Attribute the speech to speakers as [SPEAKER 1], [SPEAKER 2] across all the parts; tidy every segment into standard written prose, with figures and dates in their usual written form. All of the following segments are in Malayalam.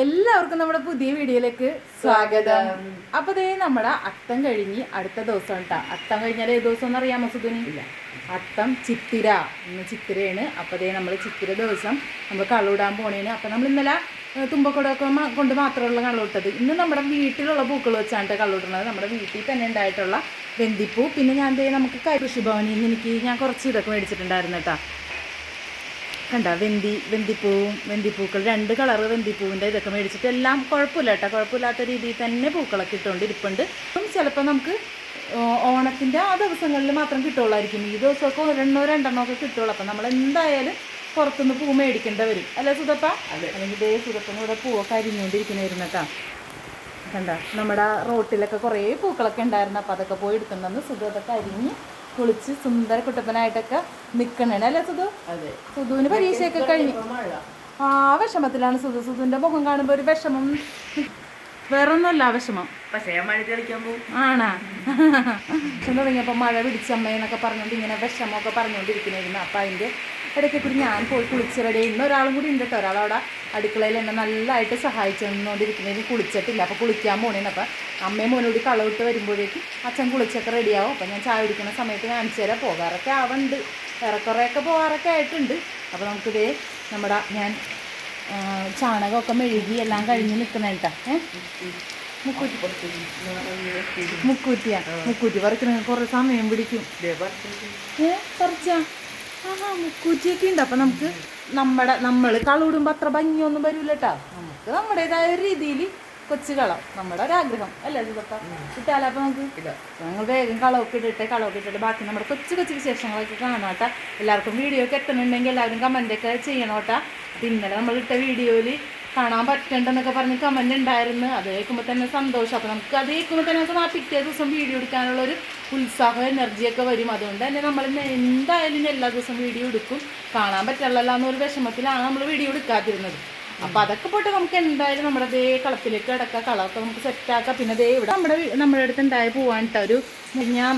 [SPEAKER 1] എല്ലാവർക്കും നമ്മുടെ പുതിയ വീഡിയോയിലേക്ക് സ്വാഗതം. അപ്പോൾ ദേ നമ്മുടെ അത്തം കഴിഞ്ഞ് അടുത്ത ദിവസം കേട്ടോ. അത്തം കഴിഞ്ഞാൽ ഏത് ദിവസം എന്ന് അറിയാമോ സുധുനി? അത്തം ചിത്തിര. ഇന്ന് ചിത്തിരയാണ്. അപ്പോൾ ദേ നമ്മൾ ചിത്തിര ദിവസം നമ്മൾ കളവിടാൻ പോണേന്. അപ്പോൾ നമ്മൾ ഇന്നലെ തുമ്പക്കൊടൊക്കെ കൊണ്ട് മാത്രമുള്ള കളവിട്ടത്. ഇന്ന് നമ്മുടെ വീട്ടിലുള്ള പൂക്കൾ വെച്ചാണ് കളവിടുന്നത്. നമ്മുടെ വീട്ടിൽ തന്നെ ഉണ്ടായിട്ടുള്ള വെന്തിപ്പൂ. പിന്നെ ഞാൻ ദേ നമുക്ക് കൃഷിഭവനിൽ നിന്ന് ഞാൻ കുറച്ച് ഇതൊക്കെ മേടിച്ചിട്ടുണ്ടായിരുന്നു കേട്ടോ. കണ്ട വെന്തിപ്പൂക്കൾ 2 കളറ് വെന്തിപ്പൂവിൻ്റെ ഇതൊക്കെ മേടിച്ചിട്ട് എല്ലാം കുഴപ്പമില്ല കേട്ടോ. കുഴപ്പമില്ലാത്ത രീതിയിൽ തന്നെ പൂക്കളൊക്കെ ഇട്ടുകൊണ്ടിരിപ്പുണ്ട്. ചിലപ്പോൾ നമുക്ക് ഓണത്തിൻ്റെ ആ ദിവസങ്ങളിൽ മാത്രം കിട്ടുള്ളായിരിക്കും. ഈ ദിവസമൊക്കെ 1-2 ഒക്കെ കിട്ടുള്ളൂ. അപ്പം നമ്മൾ എന്തായാലും പുറത്തുനിന്ന് പൂ മേടിക്കേണ്ട വരും അല്ലേ സുധപ്പ? അല്ലെങ്കിൽ ഇതേ സുധപ്പന് ഇവിടെ പൂവൊക്കെ അരിഞ്ഞുകൊണ്ടിരിക്കുന്നതായിരുന്നു കേട്ടോ. കണ്ട നമ്മുടെ റോട്ടിലൊക്കെ കുറേ പൂക്കളൊക്കെ ഉണ്ടായിരുന്നു. അപ്പോൾ അതൊക്കെ പോയി എടുക്കണമെന്ന് സുധ അതൊക്കെ അരിഞ്ഞ് കുളിച്ച് സുന്ദര കുട്ടപ്പനായിട്ടൊക്കെ നിൽക്കണേ അല്ലേ സുധു? അതെ. സുധുവിന് പരീക്ഷയൊക്കെ കഴിഞ്ഞു വിഷമത്തിലാണ് സുധുവിൻ്റെ മുഖം കാണുമ്പോൾ ഒരു വിഷമം. വേറെ ഒന്നുമല്ല വിഷമം.
[SPEAKER 2] പക്ഷേ മഴ കളിക്കാൻ പോകും
[SPEAKER 1] ആണാ? പക്ഷെ തുടങ്ങിയപ്പോൾ മഴ പിടിച്ചമ്മയെന്നൊക്കെ പറഞ്ഞുകൊണ്ട് ഇങ്ങനെ വിഷമമൊക്കെ പറഞ്ഞുകൊണ്ടിരിക്കണായിരുന്നു. അപ്പം അതിൻ്റെ ഇടയ്ക്ക് കൂടി ഞാൻ പോയി കുളിച്ച് റെഡി. ഇന്നൊരാളും കൂടി ഉണ്ട് കേട്ടോ. ഒരാളവിടെ അടുക്കളയിൽ എന്നെ നല്ലതായിട്ട് സഹായിച്ചുകൊണ്ടിരിക്കുന്നതിന് കുളിച്ചിട്ടില്ല. അപ്പോൾ കുളിക്കാൻ പോണേന്ന്. അപ്പം അമ്മയും മോനോടി കളവിട്ട് വരുമ്പോഴേക്കും അച്ഛൻ കുളിച്ചൊക്കെ റെഡിയാവും. അപ്പം ഞാൻ ചായ കുടിക്കുന്ന സമയത്ത് കാണിച്ചു തരാം. പോകാറൊക്കെ ആവുന്നുണ്ട്, ഏറെക്കുറെയൊക്കെ പോകാറൊക്കെ ആയിട്ടുണ്ട്. അപ്പോൾ നമുക്കിതേ നമ്മുടെ ഞാൻ ചാണകമൊക്കെ മെഴുകി എല്ലാം കഴിഞ്ഞ് നിൽക്കണേട്ടാ. മുക്കൂറ്റി പറിക്കണമെങ്കിൽ കുറേ സമയം പിടിക്കും. പറിച്ചാ മുക്കൂറ്റിയൊക്കെ ഉണ്ട്. അപ്പം നമുക്ക് നമ്മൾ കളവിടുമ്പോൾ അത്ര ഭംഗിയൊന്നും വരില്ല കേട്ടോ. നമുക്ക് നമ്മുടേതായ ഒരു രീതിയിൽ കൊച്ചു കളം നമ്മുടെ ഒരാഗ്രഹം അല്ലേ ഇതൊക്കെ കിട്ടാലോ. അപ്പം നമുക്ക് ഞങ്ങൾ വേഗം കളവൊക്കെ ഇട്ടിട്ട് ബാക്കി നമ്മുടെ കൊച്ചു വിശേഷങ്ങളൊക്കെ കാണാം കേട്ടോ. എല്ലാവർക്കും വീഡിയോ ഒക്കെ എത്തണമെന്നുണ്ടെങ്കിൽ എല്ലാവരും കമൻറ്റൊക്കെ ചെയ്യണം കേട്ടോ. അപ്പം ഇന്നലെ നമ്മളിട്ട വീഡിയോയിൽ കാണാൻ പറ്റണ്ടെന്നൊക്കെ പറഞ്ഞ് കമൻറ്റ് ഉണ്ടായിരുന്നു. അത് കേൾക്കുമ്പോൾ തന്നെ സന്തോഷം. അപ്പോൾ നമുക്ക് അത് കേൾക്കുമ്പോൾ തന്നെ നമുക്ക് ആ പിറ്റേ ദിവസം വീഡിയോ എടുക്കാനുള്ളൊരു ഉത്സാഹം എനർജിയൊക്കെ വരും. അതുകൊണ്ട് തന്നെ നമ്മൾ എന്തായാലും എല്ലാ ദിവസവും വീഡിയോ എടുക്കും. കാണാൻ പറ്റില്ലല്ലോ എന്നൊരു വിഷമത്തിലാണ് നമ്മൾ വീഡിയോ എടുക്കാതിരുന്നത്. അപ്പോൾ അതൊക്കെ പോയിട്ട് നമുക്ക് എന്തായാലും നമ്മുടെ ദേ കളത്തിലേക്ക് കിടക്കാം. കളമൊക്കെ നമുക്ക് സെറ്റാക്കാം. പിന്നെ ദേ ഇവിടെ നമ്മുടെ അടുത്ത് ഉണ്ടായി പോവാനിട്ട ഒരു ഞാൻ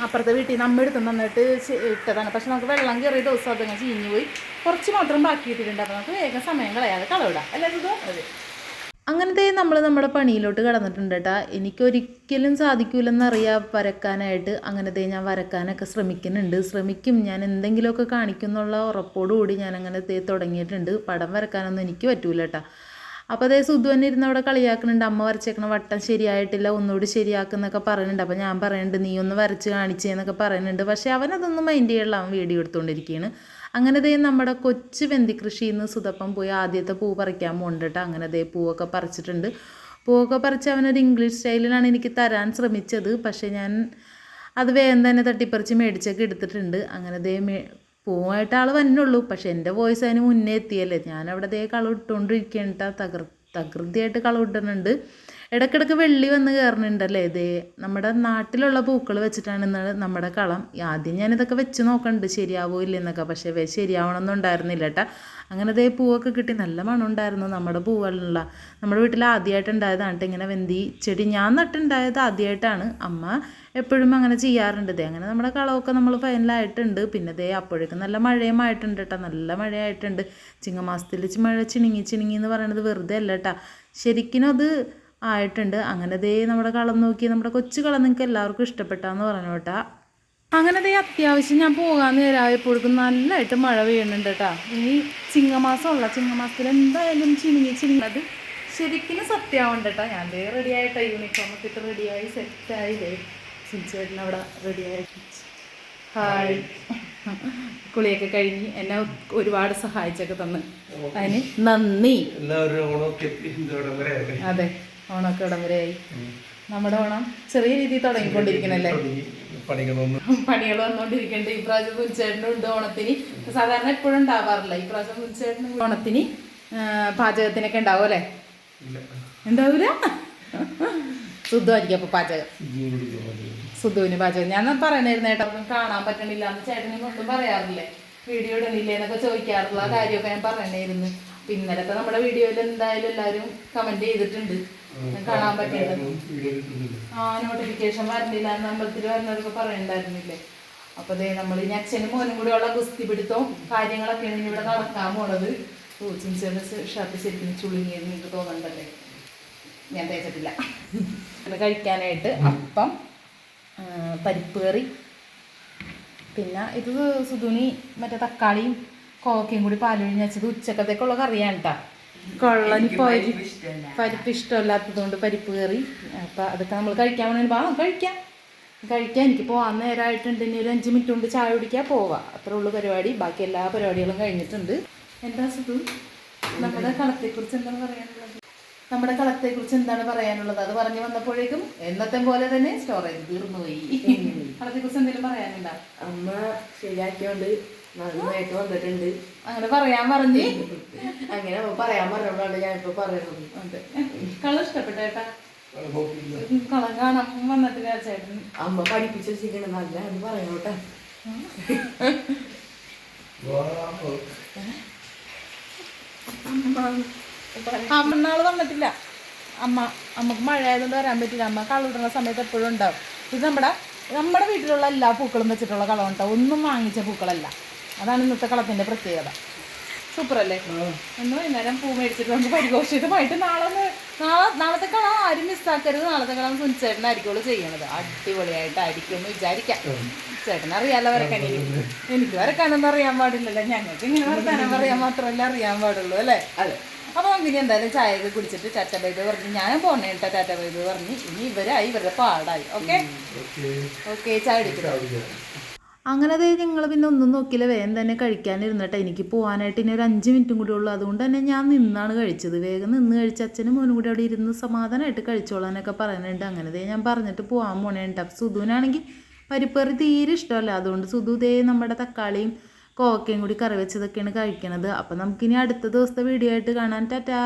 [SPEAKER 1] അപ്പുറത്തെ വീട്ടിൽ നമ്മൾ എടുത്ത് നന്നായിട്ട് ഇട്ടതാണ്. പക്ഷെ നമുക്ക് വെള്ളം കയറിയ ദിവസം അതങ്ങനെ ചീഞ്ഞു പോയി. കുറച്ച് മാത്രം ബാക്കിയിട്ടിട്ടുണ്ട്. അപ്പോൾ നമുക്ക് വേഗം സമയം കളയാതെ കളവിടാം അല്ലേ ഇതോ? അതെ. അങ്ങനത്തെ നമ്മൾ നമ്മുടെ പണിയിലോട്ട് കടന്നിട്ടുണ്ട് കേട്ടോ. എനിക്കൊരിക്കലും സാധിക്കില്ലെന്നറിയാം വരക്കാനായിട്ട്. അങ്ങനത്തെ ഞാൻ വരക്കാനൊക്കെ ശ്രമിക്കും. ഞാൻ എന്തെങ്കിലുമൊക്കെ കാണിക്കുന്നുള്ള ഉറപ്പോടുകൂടി ഞാൻ അങ്ങനത്തെ തുടങ്ങിയിട്ടുണ്ട്. പടം വരക്കാനൊന്നും എനിക്ക് പറ്റൂല കേട്ടോ. അപ്പോൾ അതേ സുധു തന്നെ ഇരുന്ന് അവിടെ കളിയാക്കുന്നുണ്ട്. അമ്മ വരച്ചേക്കണ വട്ടം ശരിയായിട്ടില്ല, ഒന്നുകൂടി ശരിയാക്കുന്നൊക്കെ പറയുന്നുണ്ട്. അപ്പോൾ ഞാൻ പറയുന്നുണ്ട് നീ ഒന്ന് വരച്ച് കാണിച്ചേന്നൊക്കെ പറയുന്നുണ്ട്. പക്ഷേ അവനതൊന്നും മൈൻഡ് ചെയ്യല്ല. അവൻ വീഡിയോ എടുത്തുകൊണ്ടിരിക്കുകയാണ്. അങ്ങനെ ദേ നമ്മുടെ കൊച്ചു വെന്തി കൃഷിയിൽ നിന്ന് സുധപ്പം പോയി ആദ്യത്തെ പൂ പറിക്കാൻ പോകുന്നുണ്ട് കേട്ടോ. അങ്ങനെ ദേ പൂവൊക്കെ പറിച്ചിട്ടുണ്ട്. പൂവൊക്കെ പറിച്ച് അവനൊരു ഇംഗ്ലീഷ് സ്റ്റൈലിലാണ് എനിക്ക് തരാൻ ശ്രമിച്ചത്. പക്ഷേ ഞാൻ അത് വേഗം തന്നെ തട്ടിപ്പറിച്ച് മേടിച്ചൊക്കെ എടുത്തിട്ടുണ്ട്. അങ്ങനെ ദേ പൂവായിട്ട് ആൾ വന്നുള്ളൂ. പക്ഷെ എൻ്റെ വോയിസ് അതിന് മുന്നേ എത്തിയല്ലേ. ഞാനവിടെ ദേ കളവിട്ടുകൊണ്ടിരിക്കുകയാണ് കേട്ടോ. തകൃതിയായിട്ട് കളവിട്ടുന്നുണ്ട്. ഇടയ്ക്കിടയ്ക്ക് വെള്ളി വന്ന് കയറുന്നുണ്ടല്ലേ. ഇതേ നമ്മുടെ നാട്ടിലുള്ള പൂക്കൾ വെച്ചിട്ടാണ് ഇന്ന് നമ്മുടെ കളം. ആദ്യം ഞാനിതൊക്കെ വെച്ച് നോക്കണ്ട് ശരിയാവോ ഇല്ലെന്നൊക്കെ. പക്ഷേ ശരിയാവണമെന്നും ഉണ്ടായിരുന്നില്ല കേട്ടോ. അങ്ങനെ ദേ പൂവൊക്കെ കിട്ടി. നല്ല മണം ഉണ്ടായിരുന്നു. നമ്മുടെ പൂവുള്ള നമ്മുടെ വീട്ടിൽ ആദ്യമായിട്ട് ഉണ്ടായതാണ് ഇങ്ങനെ വെന്തി ചെടി. ഞാൻ നട്ടുണ്ടായത് ആദ്യമായിട്ടാണ്. അമ്മ എപ്പോഴും അങ്ങനെ ചെയ്യാറുണ്ട്. ദേ അങ്ങനെ നമ്മുടെ കളമൊക്കെ നമ്മൾ ഫൈനലായിട്ടുണ്ട്. പിന്നെ ദേ അപ്പോഴേക്കും നല്ല മഴയും ആയിട്ടുണ്ട് കേട്ടോ. നല്ല മഴയായിട്ടുണ്ട്. ചിങ്ങമാസത്തിൽ മഴ ചിണുങ്ങി എന്ന് പറയണത് വെറുതെ അല്ല കേട്ടോ. ശരിക്കും അത് ആയിട്ടുണ്ട്. അങ്ങനെ ദേ നമ്മുടെ കളം നോക്കി. നമ്മുടെ കൊച്ചു കളം നിങ്ങൾക്ക് എല്ലാവർക്കും ഇഷ്ടപ്പെട്ടാന്ന് പറഞ്ഞു കേട്ടോ. അങ്ങനെ ദേ അത്യാവശ്യം ഞാൻ പോകാൻ നേരമായപ്പോഴേക്കും നല്ലതായിട്ട് മഴ പെയ്യുന്നുണ്ട് കേട്ടോ. ഇനി ചിങ്ങമാസത്തിൽ എന്തായാലും ചിണുങ്ങത് ശരിക്കും സത്യമാവുന്നുണ്ട് കേട്ടോ. ഞാൻ ദേ റെഡിയായിട്ടോ യൂണിഫോമൊക്കെ ഇട്ട് റെഡിയായി സെറ്റായി. ദേ സിൻചേട്ടൻ അവിടെ റെഡിയായി. ഹായ്. കുളിയൊക്കെ കഴിഞ്ഞ് എന്നെ ഒരുപാട് സഹായിച്ചൊക്കെ തന്ന് അതിന് നന്ദി. അതെ, ഓണമൊക്കെ ഇടം വരെയായി. നമ്മുടെ ഓണം ചെറിയ രീതിയിൽ തുടങ്ങിക്കൊണ്ടിരിക്കണല്ലേ. പണികൾ വന്നുകൊണ്ടിരിക്കുന്നുണ്ട്. ഈ പ്രാവശ്യം മുൻചേട്ടനും ഉണ്ട് ഓണത്തിന്. സാധാരണ എപ്പോഴും ഉണ്ടാവാറില്ല. ഈ പ്രാവശ്യം മുൻചേട്ടന് ഓണത്തിന് പാചകത്തിനൊക്കെ ഉണ്ടാവും അല്ലേ? ഉണ്ടാവൂല? സുധുവായിരിക്കും അപ്പോൾ പാചകം. സുധുവിന് പാചകം ഞാൻ പറയണായിരുന്നു കേട്ടോ. ഒന്നും കാണാൻ പറ്റണില്ല എന്ന് ചേട്ടനും കൊണ്ടും പറയാറില്ലേ. വീഡിയോ ഇടുന്നില്ലേ എന്നൊക്കെ ചോദിക്കാറുള്ള കാര്യമൊക്കെ ഞാൻ പറയണായിരുന്നു. അപ്പം ഇന്നലത്തെ നമ്മുടെ വീഡിയോയിൽ എന്തായാലും എല്ലാവരും കമൻറ്റ് ചെയ്തിട്ടുണ്ട് കാണാൻ പറ്റിയത്. നോട്ടിഫിക്കേഷൻ വരുന്നില്ല എന്ന് അമ്പലത്തിൽ വരുന്നവരൊക്കെ പറയണ്ടായിരുന്നില്ലേ. അപ്പോൾ അതേ നമ്മൾ ഇനി അച്ഛനും മോനും കൂടെ ഉള്ള ഗുസ്തി പിടുത്തവും കാര്യങ്ങളൊക്കെയാണ് ഇവിടെ നടക്കാൻ പോണത്. ഓ ചിഞ്ചിയുടെ ഷർട്ട് ശരിക്കും ചുളുങ്ങിയെന്ന് നിങ്ങൾക്ക് തോന്നണ്ടല്ലേ, ഞാൻ തേച്ചിട്ടില്ല. പിന്നെ കഴിക്കാനായിട്ട് അപ്പം, പരിപ്പ് കറി, പിന്നെ ഇത് സുധുനി മറ്റേ തക്കാളിയും കോവക്കയും കൂടി പാലൊഴിഞ്ഞ് വെച്ചത് ഉച്ചക്കത്തേക്കുള്ള കറിയാണ് കേട്ടോ. കൊള്ളനി പരിപ്പ് ഇഷ്ടമല്ലാത്തത് കൊണ്ട് പരിപ്പ് കറി. അപ്പം അതൊക്കെ നമ്മൾ കഴിക്കാൻ വേണമെങ്കിൽ കഴിക്കാം. എനിക്ക് പോകാൻ നേരമായിട്ടുണ്ട്. ഇനി ഒരു 5 മിനിറ്റ് കൊണ്ട് ചായ കുടിക്കാൻ പോവാം. അത്രേ ഉള്ളൂ പരിപാടി. ബാക്കി എല്ലാ പരിപാടികളും കഴിഞ്ഞിട്ടുണ്ട്. എന്താ സുധു, നമ്മുടെ കളത്തെക്കുറിച്ച് എന്താണ് പറയാനുള്ളത്? അത് പറഞ്ഞു വന്നപ്പോഴേക്കും എന്നത്തെ പോലെ തന്നെ സ്റ്റോറേജ് തീർന്നുപോയി. കളത്തെക്കുറിച്ച് എന്തെങ്കിലും പറയാനുണ്ടോ?
[SPEAKER 2] അമ്മ ശരിയാക്കിയോണ്ട് നന്നായിട്ട് വന്നിട്ടുണ്ട്.
[SPEAKER 1] അങ്ങനെ പറയാൻ പറഞ്ഞ്
[SPEAKER 2] അങ്ങനെ പറയാൻ പറഞ്ഞോണ്ടാണ് ഞാനിപ്പോ പറയുന്നത്.
[SPEAKER 1] അതെ, കളർ ഇഷ്ടപ്പെട്ടേട്ടാ? കളർ കാണാൻ വന്നിട്ടില്ല ചേട്ടൻ.
[SPEAKER 2] അമ്മ പഠിപ്പിച്ച് വെച്ചിരിക്കണം നല്ല എന്ന് പറയണോട്ടെ.
[SPEAKER 1] അമ്മനാള് വന്നിട്ടില്ല. അമ്മക്ക് മഴ ആയതുകൊണ്ട് വരാൻ പറ്റില്ല. അമ്മ കളറിടുന്ന സമയത്ത് എപ്പോഴും ഉണ്ടാവും. ഇത് നമ്മുടെ വീട്ടിലുള്ള എല്ലാ പൂക്കളും വെച്ചിട്ടുള്ള കളം ഉണ്ടാവും, ഒന്നും വാങ്ങിച്ച പൂക്കളല്ല. അതാണ് ഇന്നത്തെ കളത്തിൻ്റെ പ്രത്യേകത. സൂപ്പറല്ലേ? ഒന്ന് വൈകുന്നേരം പൂ മേടിച്ചിട്ട് നമുക്ക് പരിഘോഷിതമായിട്ട് നാളത്തെ കളം ആരും മിസ്സാക്കരുത്. നാളത്തെ കളം സുനിച്ചേട്ടനായിരിക്കുള്ളൂ ചെയ്യണത്. അടിപൊളിയായിട്ടായിരിക്കും എന്ന് വിചാരിക്കാം. ചേട്ടനറിയാലോ വരക്കാൻ. എനിക്ക് വരക്കാനൊന്നും അറിയാൻ പാടില്ലല്ലോ. ഞങ്ങൾക്ക് ഇങ്ങനെ വർത്താനം പറയാൻ മാത്രമല്ല അറിയാൻ പാടുള്ളൂ അല്ലേ?
[SPEAKER 2] അതെ.
[SPEAKER 1] അപ്പോൾ നമുക്കിനി എന്തായാലും ചായയൊക്കെ കുടിച്ചിട്ട് ടാറ്റ ബൈ ബൈ പറഞ്ഞ് ഞാൻ പോണേ കേട്ടോ. ടാറ്റ ബൈ ബൈ പറഞ്ഞ് ഇനി ഇവരുടെ പാടായി. ഓക്കെ ചായ കുടിക്കാം. അങ്ങനെ അതേ ഞങ്ങൾ പിന്നെ ഒന്നും നോക്കിയില്ല, വേഗം തന്നെ കഴിക്കാനിരുന്നിട്ട് എനിക്ക് പോകാനായിട്ട് ഇനി ഒരു 5 മിനിറ്റും കൂടി ഉള്ളൂ. അതുകൊണ്ട് തന്നെ ഞാൻ നിന്നാണ് കഴിച്ചത്. വേഗം നിന്ന് കഴിച്ച് അച്ഛനും മോനും കൂടി അവിടെ ഇരുന്ന് സമാധാനമായിട്ട് കഴിച്ചോളാനൊക്കെ പറയുന്നുണ്ട്. അങ്ങനെ ഞാൻ പറഞ്ഞിട്ട് പോകാൻ പോണേണ്ട്. അപ്പം സുധുവിനാണെങ്കിൽ പരിപ്പേറി തീരെ ഇഷ്ടമല്ല. അതുകൊണ്ട് സുധു നമ്മുടെ തക്കാളിയും കോവക്കയും കൂടി കറി വെച്ചതൊക്കെയാണ് കഴിക്കണത്. അപ്പം നമുക്കിനി അടുത്ത ദിവസത്തെ വീഡിയോ ആയിട്ട് കാണാൻ. ടാറ്റാ.